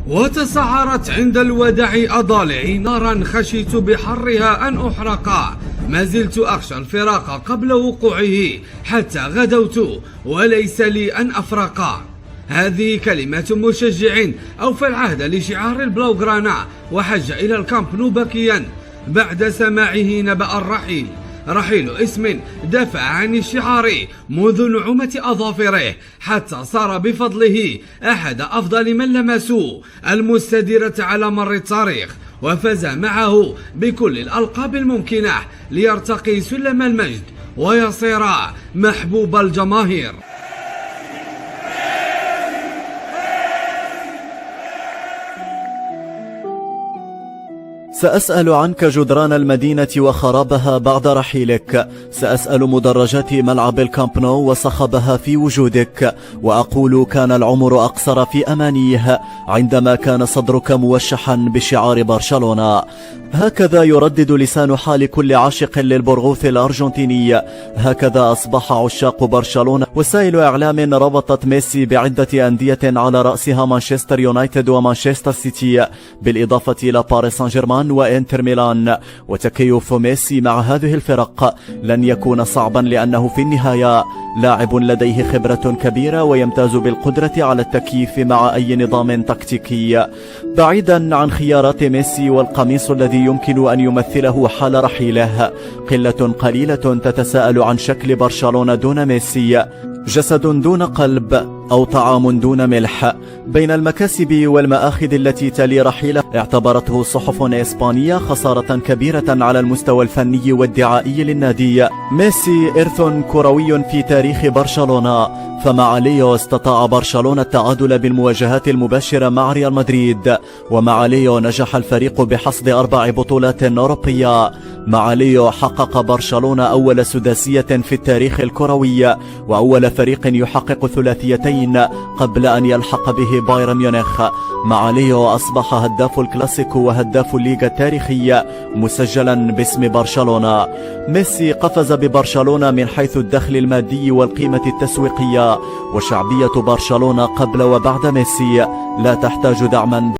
وتسعرت عند الوداع أضالعي نارا خشيت بحرها أن أحرق. ما زلت أخشى الفراق قبل وقوعه حتى غدوت وليس لي أن أفرق. هذه كلمات مشجع أوفى العهد لشعار البلوغرانا وحج إلى الكامب نو باكيا بعد سماعه نبأ الرحيل. رحيل اسم دافع عن الشعار منذ نعومة أظافره حتى صار بفضله أحد أفضل من لمسوا المستديرة على مر التاريخ، وفاز معه بكل الألقاب الممكنة ليرتقي سلم المجد ويصير محبوب الجماهير. سأسأل عنك جدران المدينة وخرابها بعد رحيلك، سأسأل مدرجات ملعب الكامب نو وصخبها في وجودك، وأقول كان العمر أقصر في أمانيه عندما كان صدرك موشحا بشعار برشلونة. هكذا يردد لسان حال كل عاشق للبرغوث الأرجنتيني، هكذا أصبح عشاق برشلونة. وسائل إعلام ربطت ميسي بعدة أندية على رأسها مانشستر يونايتد ومانشستر سيتي بالإضافة إلى باريس سان جيرمان وإنتر ميلان. وتكيف ميسي مع هذه الفرق لن يكون صعبا لأنه في النهاية لاعب لديه خبرة كبيرة ويمتاز بالقدرة على التكييف مع أي نظام تكتيكي. بعيدا عن خيارات ميسي والقميص الذي يمكن أن يمثله حال رحيله، قلة قليلة تتساءل عن شكل برشلونة دون ميسي. جسد دون قلب أو طعام دون ملح. بين المكاسب والمآخذ التي تلي رحيله، اعتبرته صحف إسبانية خسارة كبيرة على المستوى الفني والدعائي للنادي. ميسي إرث كروي في تاريخ برشلونة، فمع ليو استطاع برشلونة التعادل بالمواجهات المباشرة مع ريال مدريد، ومع ليو نجح الفريق بحصد 4 بطولات أوروبية. مع ليو حقق برشلونة أول سداسية في التاريخ الكروي، وأول فريق يحقق ثلاثيتين قبل أن يلحق به بايرن ميونخ. مع ليو أصبح هداف الكلاسيكو وهداف الليغا التاريخي مسجلا باسم برشلونة. ميسي قفز ببرشلونة من حيث الدخل المادي والقيمة التسويقية، وشعبية برشلونة قبل وبعد ميسي لا تحتاج دعما